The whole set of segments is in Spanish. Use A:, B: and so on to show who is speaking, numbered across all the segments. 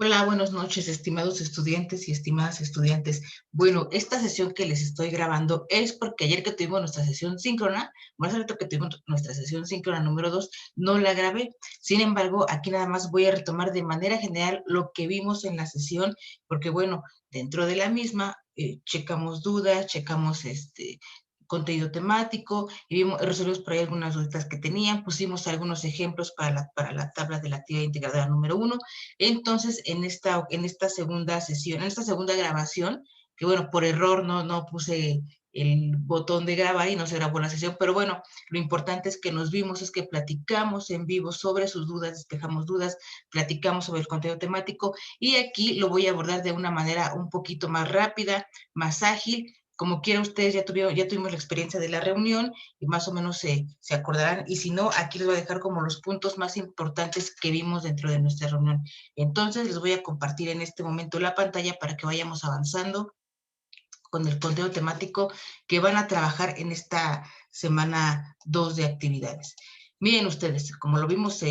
A: Hola, buenas noches, estimados estudiantes y estimadas estudiantes. Bueno, esta sesión que les estoy grabando es porque ayer que tuvimos nuestra sesión síncrona, más rato que tuvimos nuestra sesión síncrona número 2, no la grabé. Sin embargo, aquí nada más voy a retomar de manera general lo que vimos en la sesión, porque bueno, dentro de la misma, checamos dudas, checamos contenido temático, y resolvimos por ahí algunas dudas que tenían, pusimos algunos ejemplos para la tabla de la actividad integradora número 1. Entonces, en esta segunda sesión, en esta segunda grabación, que bueno, por error no puse el botón de grabar y no se grabó la sesión, pero bueno, lo importante es que nos vimos, es que platicamos en vivo sobre sus dudas, despejamos dudas, platicamos sobre el contenido temático y aquí lo voy a abordar de una manera un poquito más rápida, más ágil. Como quiera, ustedes ya tuvimos la experiencia de la reunión y más o menos se acordarán. Y si no, aquí les voy a dejar como los puntos más importantes que vimos dentro de nuestra reunión. Entonces, les voy a compartir en este momento la pantalla para que vayamos avanzando con el contenido temático que van a trabajar en esta semana 2 de actividades. Miren ustedes, como lo vimos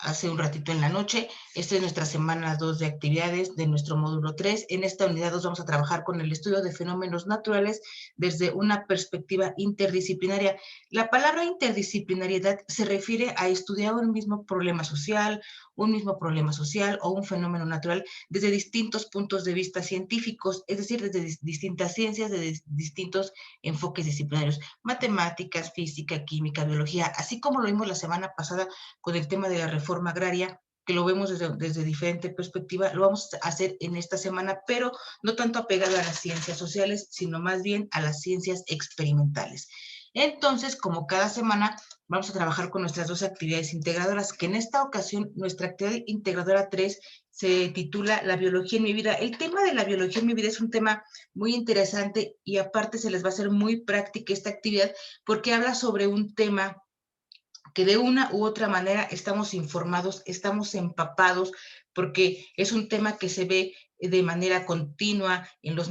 A: hace un ratito en la noche. Esta es nuestra semana 2 de actividades de nuestro módulo 3. En esta unidad 2 vamos a trabajar con el estudio de fenómenos naturales desde una perspectiva interdisciplinaria. La palabra interdisciplinariedad se refiere a estudiar un mismo problema social o un fenómeno natural desde distintos puntos de vista científicos, es decir, desde distintas ciencias, desde distintos enfoques disciplinarios, matemáticas, física, química, biología, así como lo vimos la semana pasada con el tema de la reforma agraria, que lo vemos desde diferente perspectiva, lo vamos a hacer en esta semana, pero no tanto apegado a las ciencias sociales, sino más bien a las ciencias experimentales. Entonces, como cada semana, vamos a trabajar con nuestras dos actividades integradoras, que en esta ocasión, nuestra actividad integradora 3 se titula La biología en mi vida. El tema de la biología en mi vida es un tema muy interesante y aparte se les va a hacer muy práctica esta actividad porque habla sobre un tema que de una u otra manera estamos informados, estamos empapados, porque es un tema que se ve de manera continua en los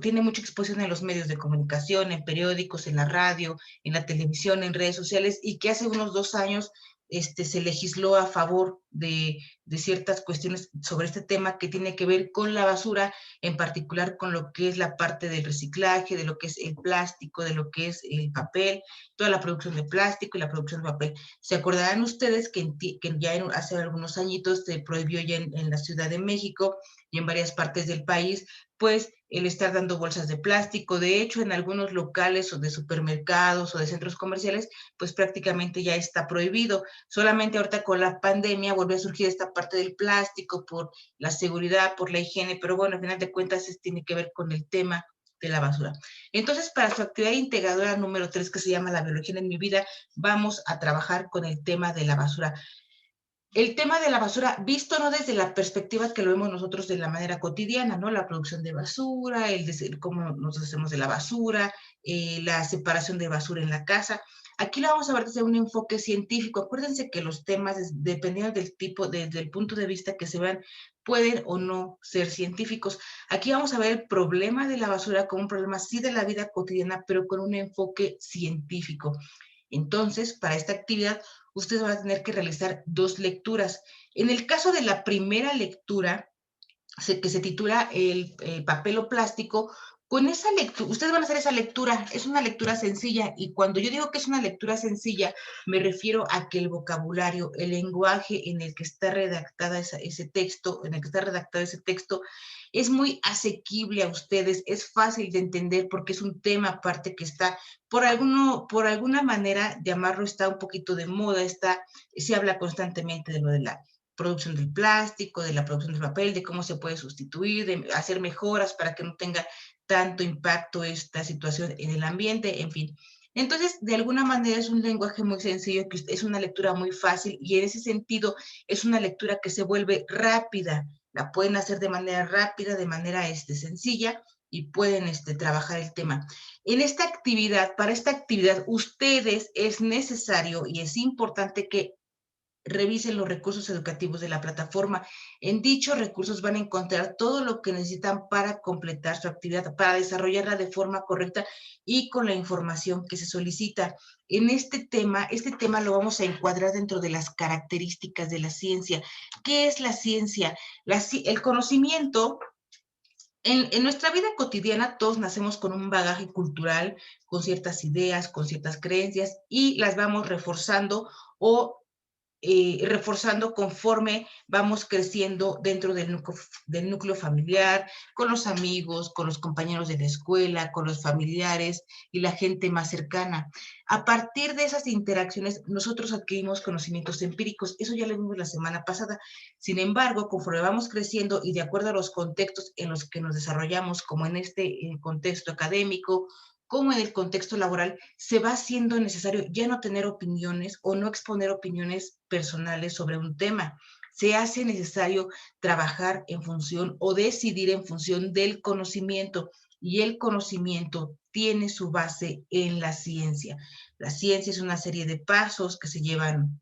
A: tiene mucha exposición en los medios de comunicación, en periódicos, en la radio, en la televisión, en redes sociales, y que hace unos 2 años se legisló a favor de ciertas cuestiones sobre este tema que tiene que ver con la basura, en particular con lo que es la parte del reciclaje, de lo que es el plástico, de lo que es el papel, toda la producción de plástico y la producción de papel. Se acordarán ustedes que ya hace algunos añitos se prohibió ya en la Ciudad de México y en varias partes del país, pues el estar dando bolsas de plástico. De hecho, en algunos locales o de supermercados o de centros comerciales, pues prácticamente ya está prohibido. Solamente ahorita con la pandemia vuelve a surgir esta parte del plástico por la seguridad, por la higiene, pero bueno, al final de cuentas tiene que ver con el tema de la basura. Entonces, para su actividad integradora número 3, que se llama La biología en mi vida, vamos a trabajar con el tema de la basura. El tema de la basura, visto no desde la perspectiva que lo vemos nosotros de la manera cotidiana, ¿no? La producción de basura, cómo nos hacemos de la basura, la separación de basura en la casa. Aquí lo vamos a ver desde un enfoque científico. Acuérdense que los temas, dependiendo del tipo, desde el punto de vista que se vean, pueden o no ser científicos. Aquí vamos a ver el problema de la basura como un problema sí de la vida cotidiana, pero con un enfoque científico. Entonces, para esta actividad, ustedes van a tener que realizar 2 lecturas. En el caso de la primera lectura, que se titula el papel o plástico, con esa lectura, ustedes van a hacer esa lectura, es una lectura sencilla, y cuando yo digo que es una lectura sencilla, me refiero a que el vocabulario, el lenguaje en el que está redactada ese texto, en el que está redactado ese texto, es muy asequible a ustedes, es fácil de entender porque es un tema aparte que está, por alguna manera, llamarlo, está un poquito de moda, se habla constantemente de lo de la producción del plástico, de la producción del papel, de cómo se puede sustituir, de hacer mejoras para que no tenga tanto impacto esta situación en el ambiente, en fin. Entonces, de alguna manera es un lenguaje muy sencillo, que es una lectura muy fácil y en ese sentido es una lectura que se vuelve rápida. La pueden hacer de manera rápida, de manera sencilla y pueden trabajar el tema. En esta actividad, para esta actividad, ustedes es necesario y es importante que revisen los recursos educativos de la plataforma. En dichos recursos van a encontrar todo lo que necesitan para completar su actividad, para desarrollarla de forma correcta y con la información que se solicita. En este tema lo vamos a encuadrar dentro de las características de la ciencia. ¿Qué es la ciencia? El conocimiento en nuestra vida cotidiana todos nacemos con un bagaje cultural, con ciertas ideas, con ciertas creencias y las vamos reforzando o reforzando conforme vamos creciendo dentro del núcleo familiar, con los amigos, con los compañeros de la escuela, con los familiares y la gente más cercana. A partir de esas interacciones, nosotros adquirimos conocimientos empíricos. Eso ya lo vimos la semana pasada. Sin embargo, conforme vamos creciendo y de acuerdo a los contextos en los que nos desarrollamos, como en este contexto académico, como en el contexto laboral, se va haciendo necesario ya no tener opiniones o no exponer opiniones personales sobre un tema. Se hace necesario trabajar en función o decidir en función del conocimiento y el conocimiento tiene su base en la ciencia. La ciencia es una serie de pasos que se llevan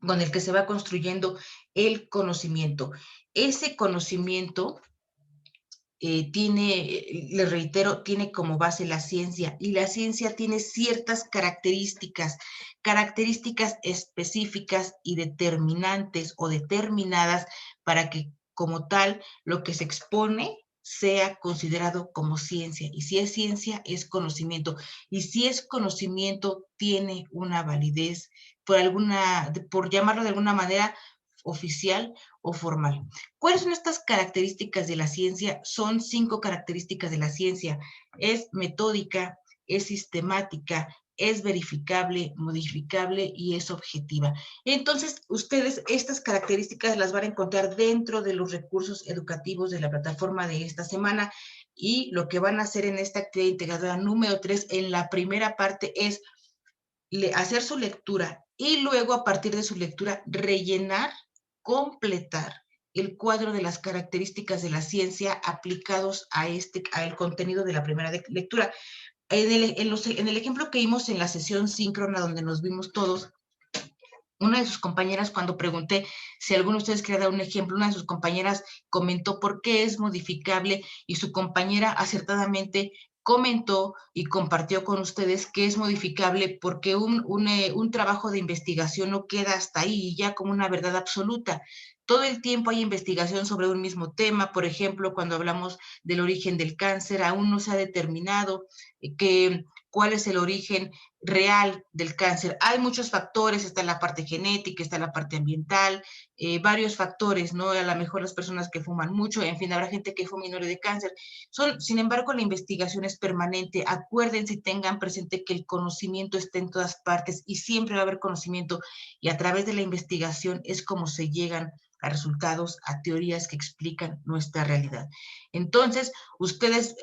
A: con el que se va construyendo el conocimiento. Ese conocimiento le reitero, tiene como base la ciencia y la ciencia tiene ciertas características específicas y determinantes o determinadas para que como tal lo que se expone sea considerado como ciencia. Y si es ciencia, es conocimiento. Y si es conocimiento, tiene una validez, por llamarlo de alguna manera, oficial o formal. ¿Cuáles son estas características de la ciencia? Son 5 características de la ciencia. Es metódica, es sistemática, es verificable, modificable y es objetiva. Entonces, ustedes estas características las van a encontrar dentro de los recursos educativos de la plataforma de esta semana y lo que van a hacer en esta actividad integradora número 3 en la primera parte es hacer su lectura y luego a partir de su lectura rellenar, completar el cuadro de las características de la ciencia aplicados al contenido de la primera lectura. En el ejemplo que vimos en la sesión síncrona donde nos vimos todos, una de sus compañeras, cuando pregunté si alguno de ustedes quería dar un ejemplo, una de sus compañeras comentó por qué es modificable y su compañera acertadamente comentó y compartió con ustedes que es modificable porque un trabajo de investigación no queda hasta ahí ya como una verdad absoluta. Todo el tiempo hay investigación sobre un mismo tema. Por ejemplo, cuando hablamos del origen del cáncer, aún no se ha determinado cuál es el origen real del cáncer. Hay muchos factores, está la parte genética, está la parte ambiental, varios factores, ¿no? A lo mejor las personas que fuman mucho, en fin, habrá gente que fuma y no le dé cáncer. Sin embargo, la investigación es permanente. Acuérdense y tengan presente que el conocimiento está en todas partes y siempre va a haber conocimiento y a través de la investigación es como se llegan a resultados, a teorías que explican nuestra realidad. Entonces, ustedes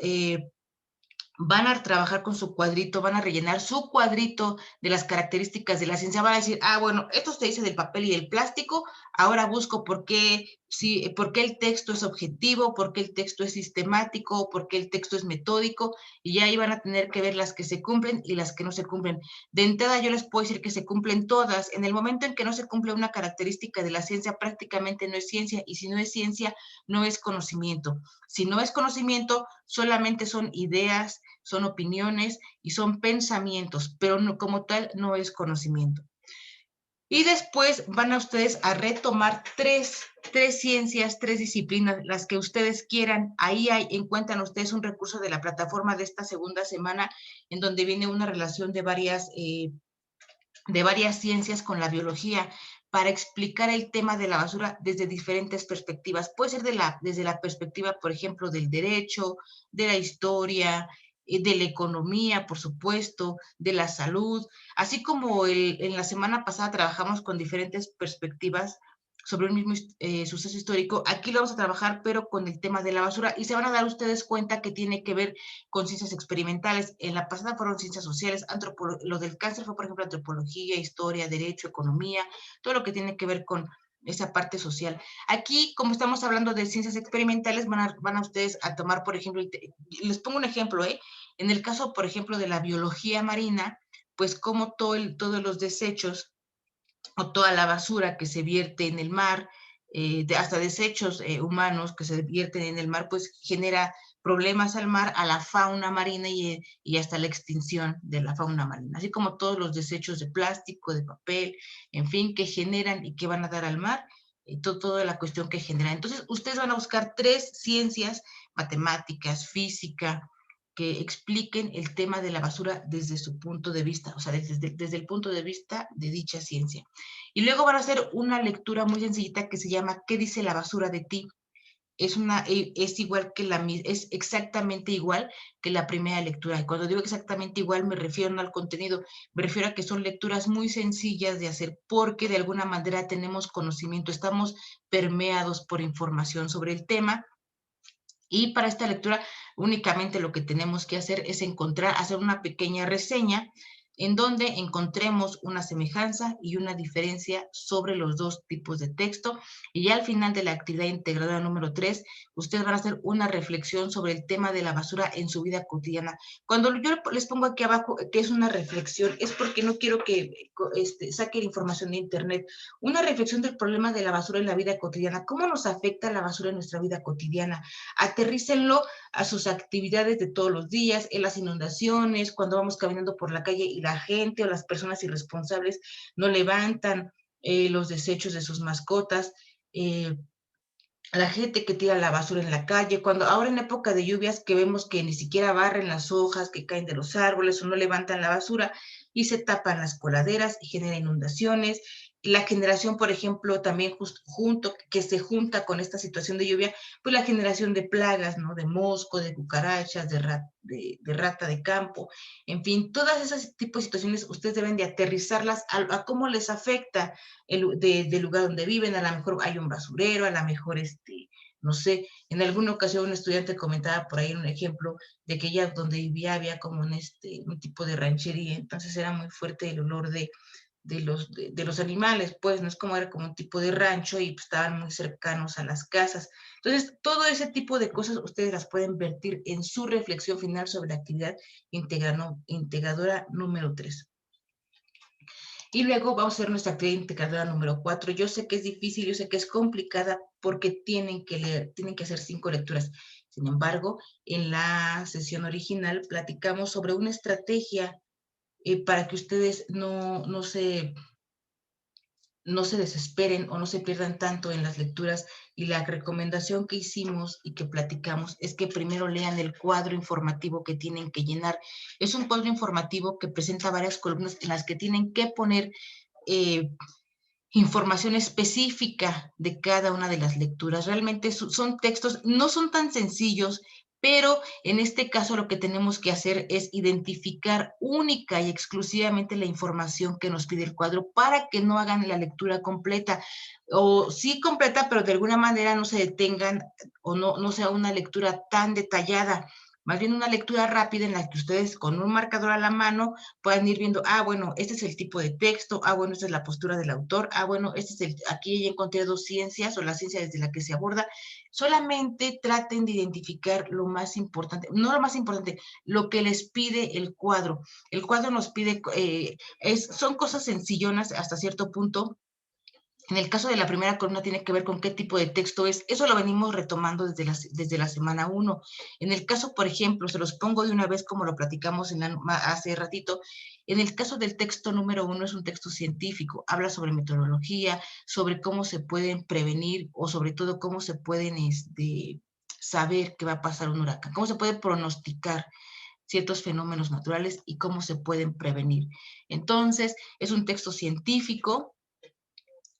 A: van a trabajar con su cuadrito, van a rellenar su cuadrito de las características de la ciencia, van a decir, bueno, esto se dice del papel y del plástico, ahora busco por qué el texto es objetivo, por qué el texto es sistemático, por qué el texto es metódico, y ya ahí van a tener que ver las que se cumplen y las que no se cumplen. De entrada yo les puedo decir que se cumplen todas. En el momento en que no se cumple una característica de la ciencia, prácticamente no es ciencia, y si no es ciencia, no es conocimiento. Si no es conocimiento, solamente son ideas, son opiniones y son pensamientos, pero no, como tal no es conocimiento. Y después van a ustedes a retomar tres ciencias, 3 disciplinas, las que ustedes quieran. Ahí encuentran ustedes un recurso de la plataforma de esta segunda semana, en donde viene una relación de varias ciencias con la biología para explicar el tema de la basura desde diferentes perspectivas. Puede ser desde la perspectiva, por ejemplo, del derecho, de la historia, de la economía, por supuesto, de la salud, así como en la semana pasada trabajamos con diferentes perspectivas sobre un mismo suceso histórico. Aquí lo vamos a trabajar, pero con el tema de la basura, y se van a dar ustedes cuenta que tiene que ver con ciencias experimentales. En la pasada fueron ciencias sociales, lo del cáncer fue, por ejemplo, antropología, historia, derecho, economía, todo lo que tiene que ver con esa parte social. Aquí, como estamos hablando de ciencias experimentales, van a ustedes a tomar, por ejemplo, les pongo un ejemplo, en el caso, por ejemplo, de la biología marina, pues como todos los desechos o toda la basura que se vierte en el mar, hasta desechos humanos que se vierten en el mar, pues genera problemas al mar, a la fauna marina y hasta la extinción de la fauna marina, así como todos los desechos de plástico, de papel, en fin, que generan y que van a dar al mar, toda la cuestión que genera. Entonces, ustedes van a buscar 3 ciencias, matemáticas, física, que expliquen el tema de la basura desde su punto de vista, o sea, desde el punto de vista de dicha ciencia. Y luego van a hacer una lectura muy sencillita que se llama ¿Qué dice la basura de ti? Es igual que es exactamente igual que la primera lectura. Y cuando digo exactamente igual me refiero no al contenido, me refiero a que son lecturas muy sencillas de hacer porque de alguna manera tenemos conocimiento, estamos permeados por información sobre el tema. Y para esta lectura únicamente lo que tenemos que hacer es hacer una pequeña reseña en donde encontremos una semejanza y una diferencia sobre los dos tipos de texto. Y ya al final de la actividad integradora número 3, ustedes van a hacer una reflexión sobre el tema de la basura en su vida cotidiana. Cuando yo les pongo aquí abajo que es una reflexión, es porque no quiero que saquen información de internet. Una reflexión del problema de la basura en la vida cotidiana. ¿Cómo nos afecta la basura en nuestra vida cotidiana? Aterrícenlo a sus actividades de todos los días, en las inundaciones, cuando vamos caminando por la calle y la gente o las personas irresponsables no levantan los desechos de sus mascotas, la gente que tira la basura en la calle, cuando ahora en época de lluvias que vemos que ni siquiera barren las hojas que caen de los árboles o no levantan la basura y se tapan las coladeras y genera inundaciones. La generación, por ejemplo, también que se junta con esta situación de lluvia, pues la generación de plagas, ¿no? De mosco, de cucarachas, de rata de campo, en fin, todas esas tipos de situaciones ustedes deben de aterrizarlas a cómo les afecta del lugar donde viven, a lo mejor hay un basurero, a lo mejor, no sé, en alguna ocasión un estudiante comentaba por ahí un ejemplo de que ella donde vivía había como un tipo de ranchería, entonces era muy fuerte el olor de los animales, pues no es como era como un tipo de rancho y pues, estaban muy cercanos a las casas. Entonces, todo ese tipo de cosas ustedes las pueden vertir en su reflexión final sobre la actividad integradora número 3. Y luego vamos a hacer nuestra actividad integradora número 4. Yo sé que es difícil, yo sé que es complicada porque tienen que leer, tienen que hacer 5 lecturas. Sin embargo, en la sesión original platicamos sobre una estrategia para que ustedes no se desesperen o no se pierdan tanto en las lecturas, y la recomendación que hicimos y que platicamos es que primero lean el cuadro informativo que tienen que llenar. Es un cuadro informativo que presenta varias columnas en las que tienen que poner eh, información específica de cada una de las lecturas. Realmente son textos, no son tan sencillos, pero en este caso lo que tenemos que hacer es identificar única y exclusivamente la información que nos pide el cuadro para que no hagan la lectura completa, o sí completa, pero de alguna manera no se detengan o no sea una lectura tan detallada. Más bien una lectura rápida en la que ustedes con un marcador a la mano puedan ir viendo, bueno, este es el tipo de texto, bueno, esta es la postura del autor, bueno, aquí ya encontré 2 ciencias o la ciencia desde la que se aborda. Solamente traten de identificar lo más importante, no lo más importante, lo que les pide el cuadro. El cuadro nos pide, son cosas sencillonas hasta cierto punto. En el caso de la primera columna tiene que ver con qué tipo de texto es. Eso lo venimos retomando desde la semana 1. En el caso, por ejemplo, se los pongo de una vez como lo platicamos hace ratito. En el caso del texto número 1 es un texto científico. Habla sobre meteorología, sobre cómo se pueden prevenir o sobre todo cómo se pueden saber que va a pasar un huracán, cómo se puede pronosticar ciertos fenómenos naturales y cómo se pueden prevenir. Entonces, es un texto científico.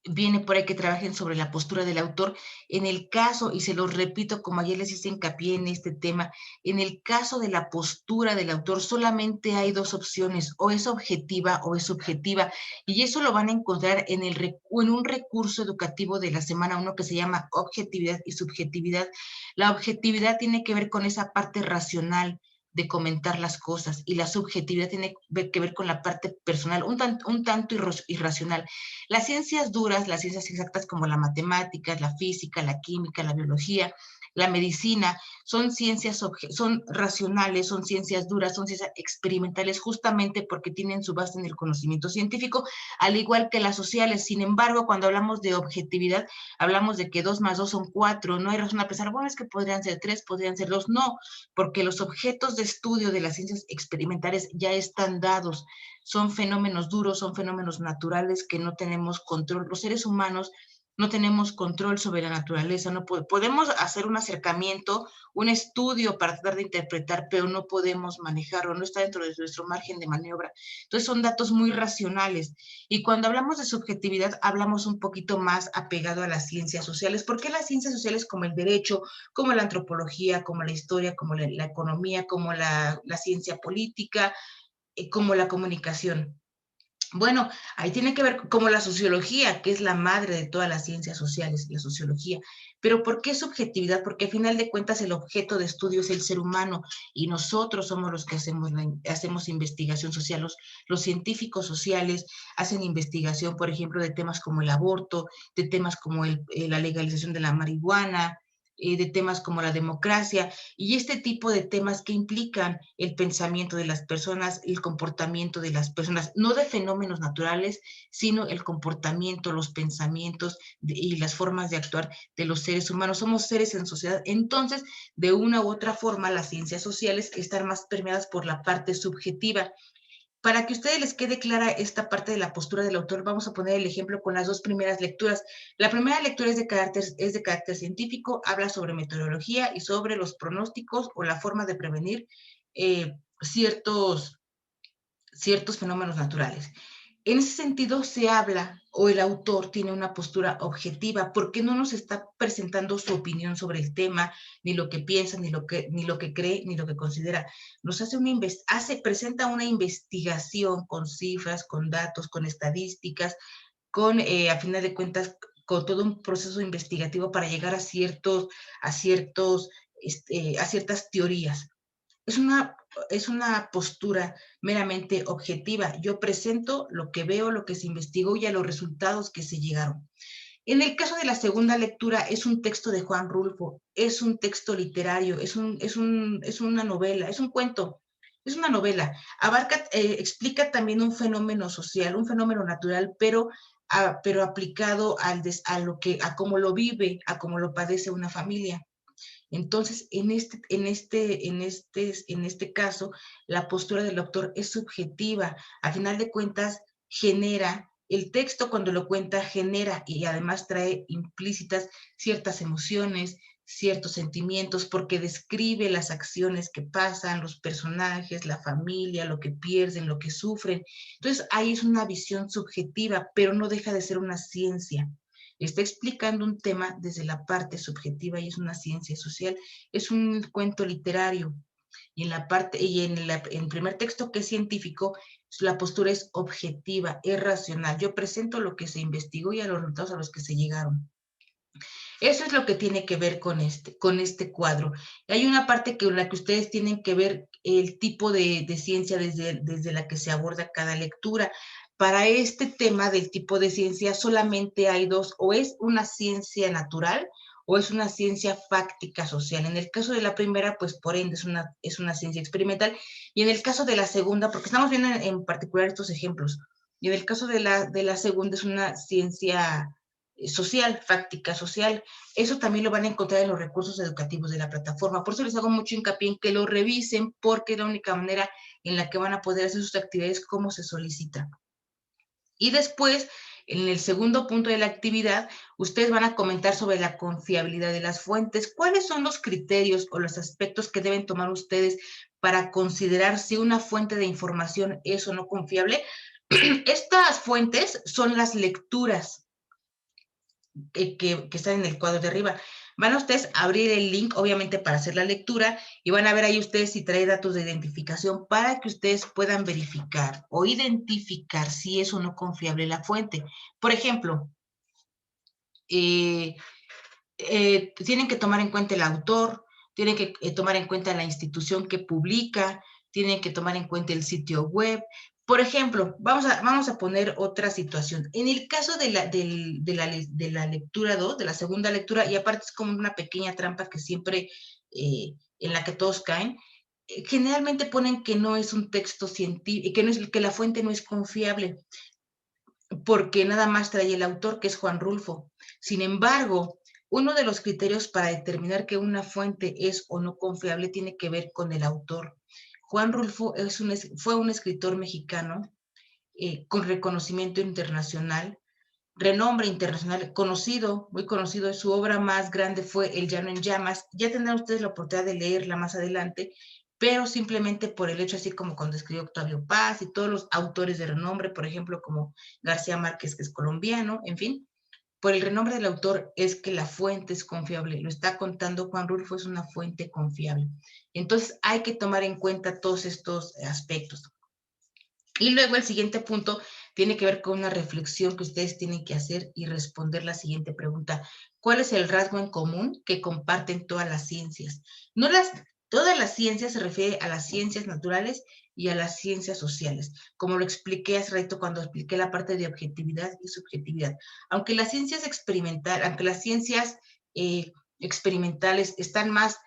A: Viene por ahí que trabajen sobre la postura del autor. En el caso, y se los repito, como ayer les hice hincapié en este tema, en el caso de la postura del autor solamente hay 2 opciones, o es objetiva o es subjetiva, y eso lo van a encontrar en un recurso educativo de la semana 1 que se llama objetividad y subjetividad. La objetividad tiene que ver con esa parte racional de comentar las cosas, y la subjetividad tiene que ver con la parte personal, un tanto irracional. Las ciencias duras, las ciencias exactas como la matemática, la física, la química, la biología, la medicina, son ciencias, son racionales, son ciencias duras, son ciencias experimentales, justamente porque tienen su base en el conocimiento científico, al igual que las sociales. Sin embargo, cuando hablamos de objetividad, hablamos de que 2 más 2 son 4, no hay razón a pensar, bueno, es que podrían ser 3, podrían ser 2, no, porque los objetos de estudio de las ciencias experimentales ya están dados, son fenómenos duros, son fenómenos naturales que no tenemos control. Los seres humanos no tenemos control sobre la naturaleza, no podemos hacer un acercamiento, un estudio para tratar de interpretar, pero no podemos manejarlo, no está dentro de nuestro margen de maniobra. Entonces son datos muy racionales. Y cuando hablamos de subjetividad, hablamos un poquito más apegado a las ciencias sociales. ¿Por qué las ciencias sociales como el derecho, como la antropología, como la historia, como la economía, como la ciencia política, como la comunicación? Bueno, ahí tiene que ver como la sociología, que es la madre de todas las ciencias sociales, la sociología. Pero ¿por qué subjetividad? Porque al final de cuentas el objeto de estudio es el ser humano y nosotros somos los que hacemos investigación social. Los científicos sociales hacen investigación, por ejemplo, de temas como el aborto, de temas como la legalización de la marihuana, de temas como la democracia y este tipo de temas que implican el pensamiento de las personas, el comportamiento de las personas, no de fenómenos naturales, sino el comportamiento, los pensamientos y las formas de actuar de los seres humanos. Somos seres en sociedad, entonces, de una u otra forma, las ciencias sociales están más permeadas por la parte subjetiva. Para que a ustedes les quede clara esta parte de la postura del autor, vamos a poner el ejemplo con las dos primeras lecturas. La primera lectura es de carácter científico, habla sobre meteorología y sobre los pronósticos o la forma de prevenir ciertos fenómenos naturales. En ese sentido se habla, o el autor tiene una postura objetiva, porque no nos está presentando su opinión sobre el tema, ni lo que piensa, ni lo que cree, ni lo que considera. Nos presenta una investigación con cifras, con datos, con estadísticas, con, a final de cuentas, con todo un proceso investigativo para llegar a ciertas teorías. Es una postura meramente objetiva. Yo presento lo que veo, lo que se investigó y a los resultados que se llegaron. En el caso de la segunda lectura, es un texto de Juan Rulfo, es un texto literario, es una novela, es un cuento, es una novela. Explica también un fenómeno social, un fenómeno natural, pero aplicado a cómo lo vive, a cómo lo padece una familia. Entonces, en este caso, la postura del autor es subjetiva. A final de cuentas, el texto cuando lo cuenta genera y además trae implícitas ciertas emociones, ciertos sentimientos, porque describe las acciones que pasan, los personajes, la familia, lo que pierden, lo que sufren. Entonces, ahí es una visión subjetiva, pero no deja de ser una ciencia. Está explicando un tema desde la parte subjetiva y es una ciencia social, es un cuento literario. Y en el primer texto que es científico, la postura es objetiva, es racional. Yo presento lo que se investigó y a los resultados a los que se llegaron. Eso es lo que tiene que ver con este cuadro. Hay una parte en la que ustedes tienen que ver el tipo de ciencia desde la que se aborda cada lectura. Para este tema del tipo de ciencia solamente hay dos, o es una ciencia natural o es una ciencia fáctica social. En el caso de la primera, pues por ende es una ciencia experimental, y en el caso de la segunda, porque estamos viendo en particular estos ejemplos, y en el caso de la segunda es una ciencia social, fáctica social. Eso también lo van a encontrar en los recursos educativos de la plataforma. Por eso les hago mucho hincapié en que lo revisen, porque es la única manera en la que van a poder hacer sus actividades como se solicita. Y después, en el segundo punto de la actividad, ustedes van a comentar sobre la confiabilidad de las fuentes. ¿Cuáles son los criterios o los aspectos que deben tomar ustedes para considerar si una fuente de información es o no confiable? Estas fuentes son las lecturas que están en el cuadro de arriba. Van a ustedes a abrir el link, obviamente, para hacer la lectura, y van a ver ahí ustedes si trae datos de identificación para que ustedes puedan verificar o identificar si es o no confiable la fuente. Por ejemplo, tienen que tomar en cuenta el autor, tienen que tomar en cuenta la institución que publica, tienen que tomar en cuenta el sitio web. Por ejemplo, vamos a poner otra situación. En el caso de la lectura 2, de la segunda lectura, y aparte es como una pequeña trampa que siempre, en la que todos caen, generalmente ponen que no es un texto científico, que la fuente no es confiable, porque nada más trae el autor, que es Juan Rulfo. Sin embargo, uno de los criterios para determinar que una fuente es o no confiable tiene que ver con el autor. Juan Rulfo fue un escritor mexicano con reconocimiento internacional, renombre internacional, conocido, muy conocido. Su obra más grande fue El Llano en Llamas. Ya tendrán ustedes la oportunidad de leerla más adelante, pero simplemente por el hecho, así como cuando escribió Octavio Paz y todos los autores de renombre, por ejemplo, como García Márquez, que es colombiano, en fin, por el renombre del autor es que la fuente es confiable. Lo está contando Juan Rulfo, es una fuente confiable. Entonces hay que tomar en cuenta todos estos aspectos. Y luego el siguiente punto tiene que ver con una reflexión que ustedes tienen que hacer y responder la siguiente pregunta. ¿Cuál es el rasgo en común que comparten todas las ciencias? No todas las ciencias se refiere a las ciencias naturales y a las ciencias sociales, como lo expliqué hace rato cuando expliqué la parte de objetividad y subjetividad. Aunque las ciencias experimentales están más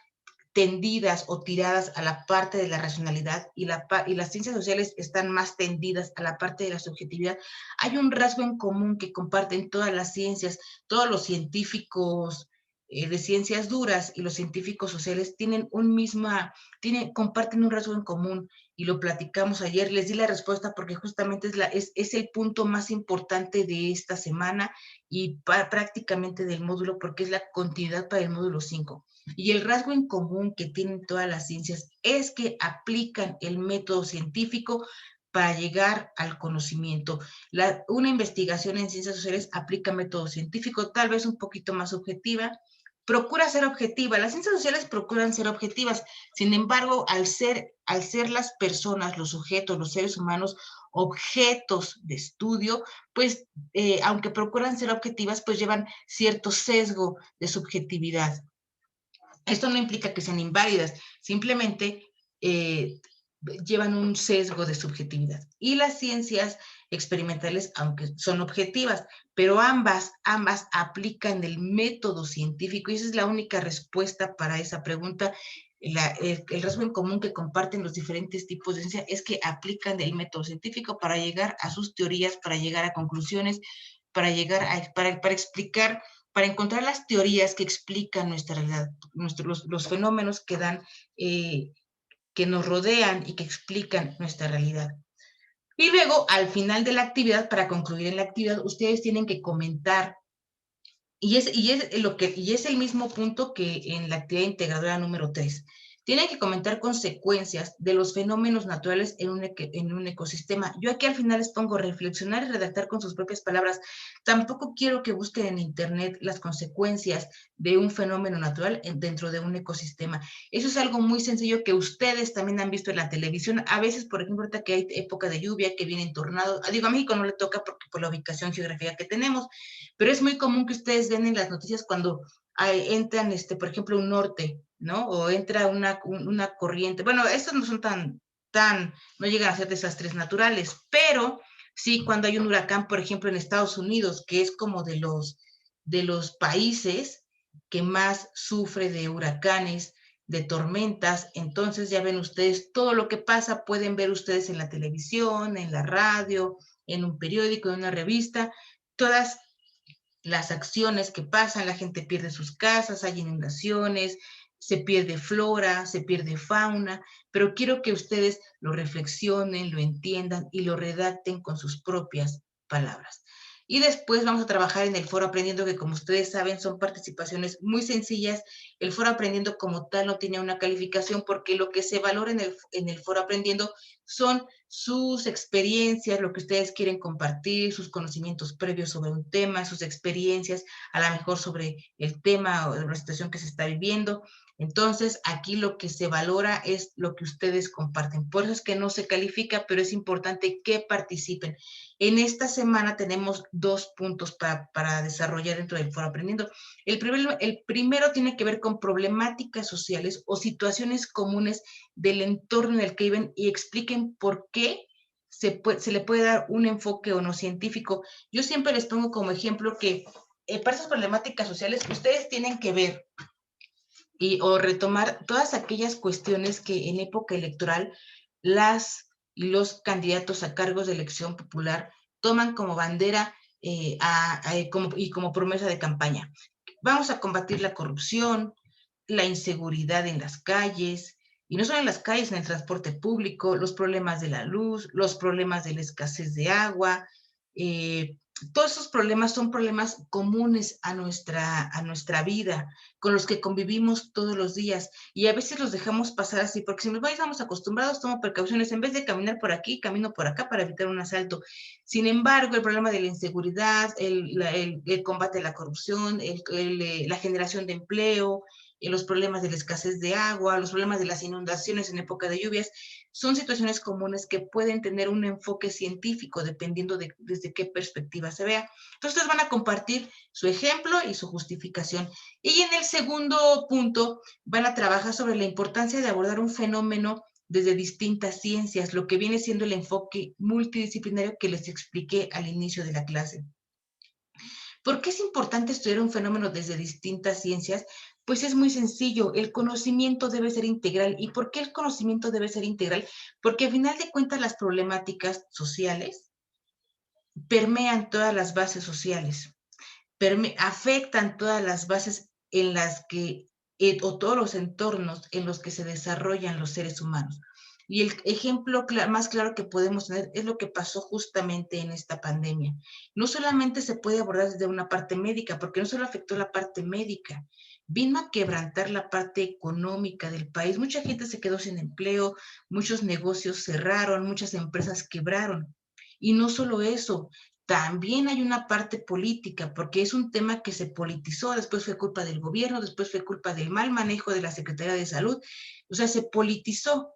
A: tendidas o tiradas a la parte de la racionalidad y las ciencias sociales están más tendidas a la parte de la subjetividad, hay un rasgo en común que comparten todas las ciencias, todos los científicos de ciencias duras y los científicos sociales comparten un rasgo en común y lo platicamos ayer. Les di la respuesta porque justamente es el punto más importante de esta semana y prácticamente del módulo, porque es la continuidad para el módulo 5. Y el rasgo en común que tienen todas las ciencias es que aplican el método científico para llegar al conocimiento. Una investigación en ciencias sociales aplica método científico, tal vez un poquito más objetiva, procura ser objetiva. Las ciencias sociales procuran ser objetivas. Sin embargo, al ser las personas, los sujetos, los seres humanos, objetos de estudio, pues aunque procuran ser objetivas, pues llevan cierto sesgo de subjetividad. Esto no implica que sean inválidas, simplemente llevan un sesgo de subjetividad. Y las ciencias experimentales, aunque son objetivas, pero ambas aplican el método científico, y esa es la única respuesta para esa pregunta. El rasgo en común que comparten los diferentes tipos de ciencia es que aplican el método científico para llegar a sus teorías, para llegar a conclusiones, para explicar, para encontrar las teorías que explican nuestra realidad, los fenómenos que nos rodean y que explican nuestra realidad. Y luego, al final de la actividad, para concluir en la actividad, ustedes tienen que comentar, y es el mismo punto que en la actividad integradora número 3. Tienen que comentar consecuencias de los fenómenos naturales en un ecosistema. Yo aquí al final les pongo reflexionar y redactar con sus propias palabras. Tampoco quiero que busquen en internet las consecuencias de un fenómeno natural dentro de un ecosistema. Eso es algo muy sencillo que ustedes también han visto en la televisión. A veces, por ejemplo, ahorita que hay época de lluvia, que vienen tornados. Digo, a México no le toca porque por la ubicación geográfica que tenemos, pero es muy común que ustedes ven en las noticias cuando entran, por ejemplo, un norte, ¿no? O entra una corriente. Bueno, estos no son no llegan a ser desastres naturales, pero sí cuando hay un huracán, por ejemplo, en Estados Unidos, que es como de los países que más sufre de huracanes, de tormentas. Entonces ya ven ustedes todo lo que pasa, pueden ver ustedes en la televisión, en la radio, en un periódico, en una revista, todas las acciones que pasan. La gente pierde sus casas, hay inundaciones, se pierde flora, se pierde fauna, pero quiero que ustedes lo reflexionen, lo entiendan y lo redacten con sus propias palabras. Y después vamos a trabajar en el Foro Aprendiendo, que como ustedes saben son participaciones muy sencillas. El Foro Aprendiendo como tal no tiene una calificación, porque lo que se valora en el Foro Aprendiendo son sus experiencias, lo que ustedes quieren compartir, sus conocimientos previos sobre un tema, sus experiencias, a lo mejor sobre el tema o la situación que se está viviendo. Entonces, aquí lo que se valora es lo que ustedes comparten. Por eso es que no se califica, pero es importante que participen. En esta semana tenemos 2 puntos para desarrollar dentro del Foro Aprendiendo. El primero tiene que ver con problemáticas sociales o situaciones comunes del entorno en el que viven y expliquen por qué se le puede dar un enfoque o no científico. Yo siempre les pongo como ejemplo que para esas problemáticas sociales ustedes tienen que ver o retomar todas aquellas cuestiones que en época electoral las y los candidatos a cargos de elección popular toman como bandera como promesa de campaña. Vamos a combatir la corrupción, la inseguridad en las calles, y no solo en las calles, en el transporte público, los problemas de la luz, los problemas de la escasez de agua, eh, todos esos problemas son problemas comunes a nuestra vida, con los que convivimos todos los días, y a veces los dejamos pasar así, porque si nos vamos acostumbrados, tomo precauciones, en vez de caminar por aquí, camino por acá para evitar un asalto. Sin embargo, el problema de la inseguridad, el combate a la corrupción, la generación de empleo, los problemas de la escasez de agua, los problemas de las inundaciones en época de lluvias, son situaciones comunes que pueden tener un enfoque científico dependiendo de desde qué perspectiva se vea. Entonces, van a compartir su ejemplo y su justificación. Y en el segundo punto, van a trabajar sobre la importancia de abordar un fenómeno desde distintas ciencias, lo que viene siendo el enfoque multidisciplinario que les expliqué al inicio de la clase. ¿Por qué es importante estudiar un fenómeno desde distintas ciencias? Pues es muy sencillo, el conocimiento debe ser integral. ¿Y por qué el conocimiento debe ser integral? Porque al final de cuentas las problemáticas sociales permean todas las bases sociales, afectan todas las bases en las que, o todos los entornos en los que se desarrollan los seres humanos. Y el ejemplo más claro que podemos tener es lo que pasó justamente en esta pandemia. No solamente se puede abordar desde una parte médica, porque no solo afectó la parte médica, vino a quebrantar la parte económica del país. Mucha gente se quedó sin empleo, muchos negocios cerraron, muchas empresas quebraron. Y no solo eso, también hay una parte política, porque es un tema que se politizó, después fue culpa del gobierno, después fue culpa del mal manejo de la Secretaría de Salud, o sea, se politizó,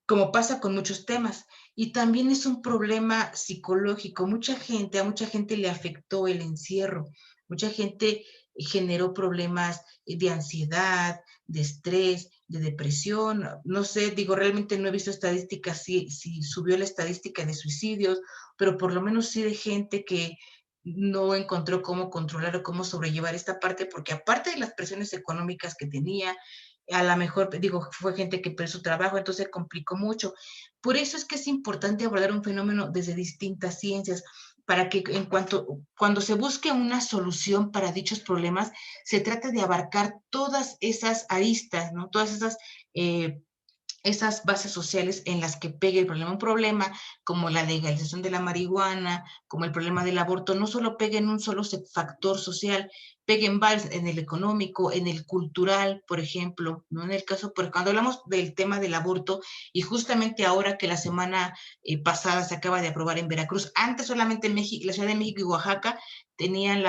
A: como pasa con muchos temas. Y también es un problema psicológico. A mucha gente le afectó el encierro, mucha gente generó problemas de ansiedad, de estrés, de depresión. No sé, digo, realmente no he visto estadísticas si subió la estadística de suicidios, pero por lo menos sí de gente que no encontró cómo controlar o cómo sobrellevar esta parte, porque aparte de las presiones económicas que tenía, a lo mejor, digo, fue gente que perdió su trabajo, entonces se complicó mucho. Por eso es que es importante abordar un fenómeno desde distintas ciencias, para que cuando se busque una solución para dichos problemas, se trate de abarcar todas esas aristas, ¿no? Todas esas bases sociales en las que pegue el problema. Un problema como la legalización de la marihuana, como el problema del aborto, no solo pega en un solo factor social, pega en varios, en el económico, en el cultural, por ejemplo, ¿no? En el caso, porque cuando hablamos del tema del aborto, y justamente ahora que la semana pasada se acaba de aprobar en Veracruz, antes solamente en México, la Ciudad de México y Oaxaca tenían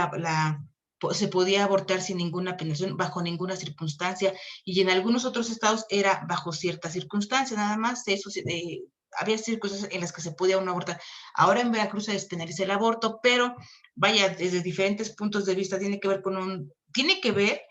A: se podía abortar sin ninguna penalización, bajo ninguna circunstancia, y en algunos otros estados era bajo ciertas circunstancias, nada más eso, había circunstancias en las que se podía uno abortar. Ahora en Veracruz se despenaliza el aborto, pero vaya, desde diferentes puntos de vista tiene que ver,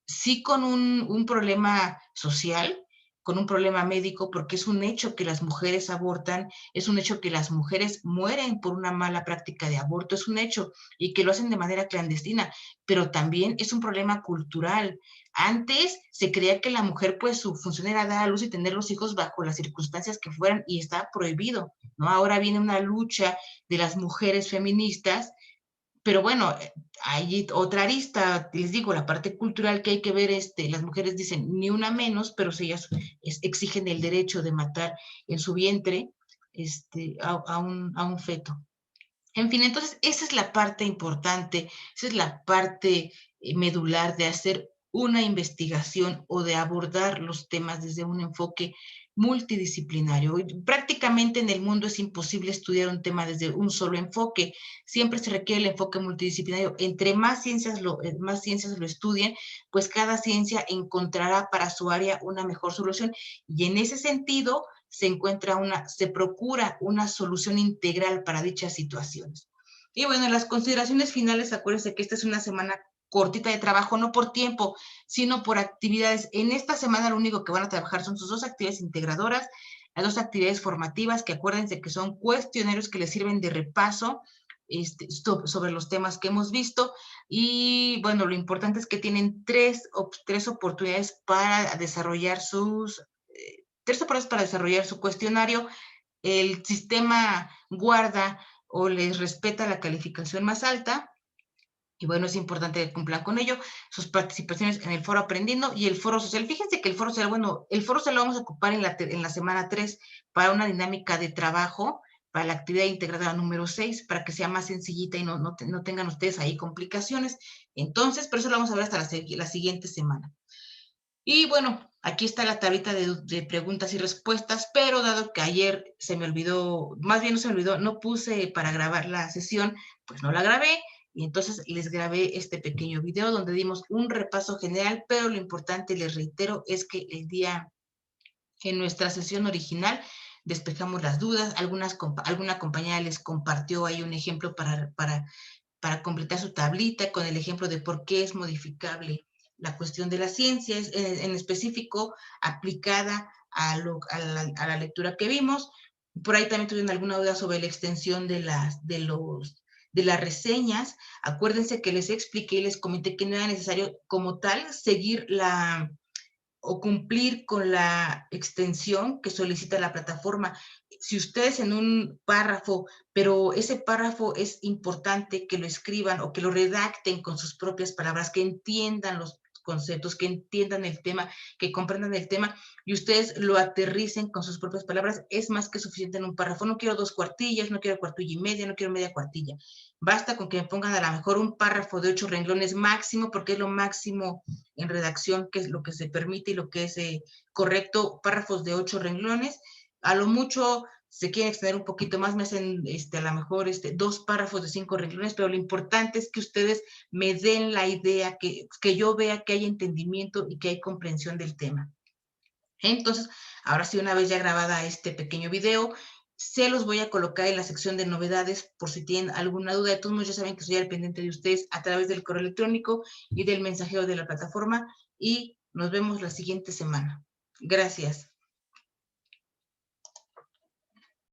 A: sí, con un problema social, con un problema médico, porque es un hecho que las mujeres abortan, es un hecho que las mujeres mueren por una mala práctica de aborto, es un hecho, y que lo hacen de manera clandestina, pero también es un problema cultural. Antes se creía que la mujer, pues su función era dar a luz y tener los hijos bajo las circunstancias que fueran, y está prohibido, ¿no? Ahora viene una lucha de las mujeres feministas, pero bueno, hay otra arista, les digo, la parte cultural que hay que ver, las mujeres dicen ni una menos, pero si ellas exigen el derecho de matar en su vientre a un feto. En fin, entonces esa es la parte importante, esa es la parte medular de hacer una investigación o de abordar los temas desde un enfoque multidisciplinario. Prácticamente en el mundo es imposible estudiar un tema desde un solo enfoque, siempre se requiere el enfoque multidisciplinario. Entre más ciencias lo estudien, pues cada ciencia encontrará para su área una mejor solución. Y en ese sentido, se procura una solución integral para dichas situaciones. Y bueno, en las consideraciones finales, acuérdense que esta es una semana cortita de trabajo, no por tiempo, sino por actividades. En esta semana lo único que van a trabajar son sus 2 actividades integradoras, las 2 actividades formativas, que acuérdense que son cuestionarios que les sirven de repaso sobre los temas que hemos visto. Y bueno, lo importante es que tienen tres oportunidades para desarrollar su cuestionario. El sistema guarda o les respeta la calificación más alta. Y bueno, es importante que cumplan con ello. Sus participaciones en el foro aprendiendo y el foro social. Fíjense que el foro social, bueno, el foro social lo vamos a ocupar en la semana 3 para una dinámica de trabajo, para la actividad integrada número 6, para que sea más sencillita y no tengan ustedes ahí complicaciones. Entonces, por eso lo vamos a ver hasta la siguiente semana. Y bueno, aquí está la tablita de preguntas y respuestas, pero dado que ayer se me olvidó, más bien no se me olvidó, no puse para grabar la sesión, pues no la grabé, y entonces les grabé este pequeño video donde dimos un repaso general, pero lo importante, les reitero, es que en nuestra sesión original despejamos las dudas, alguna compañera les compartió ahí un ejemplo para completar su tablita con el ejemplo de por qué es modificable la cuestión de la ciencia, en específico aplicada a la lectura que vimos. Por ahí también tuvieron alguna duda sobre la extensión de las reseñas. Acuérdense que les expliqué y les comenté que no era necesario como tal seguir o cumplir con la extensión que solicita la plataforma. Si ustedes en un párrafo, pero ese párrafo es importante que lo escriban o que lo redacten con sus propias palabras, que entiendan los conceptos, que entiendan el tema, que comprendan el tema y ustedes lo aterricen con sus propias palabras, es más que suficiente en un párrafo. No quiero 2 cuartillas, no quiero cuartilla y media, no quiero media cuartilla. Basta con que me pongan a lo mejor un párrafo de 8 renglones máximo, porque es lo máximo en redacción, que es lo que se permite y lo que es correcto, párrafos de 8 renglones. A lo mucho se quieren extender un poquito más, me hacen a lo mejor 2 párrafos de 5 renglones, pero lo importante es que ustedes me den la idea, que yo vea que hay entendimiento y que hay comprensión del tema. Entonces, ahora sí, una vez ya grabada este pequeño video, se los voy a colocar en la sección de novedades por si tienen alguna duda. De todos modos, ya saben que estoy al pendiente de ustedes a través del correo electrónico y del mensajero de la plataforma y nos vemos la siguiente semana. Gracias.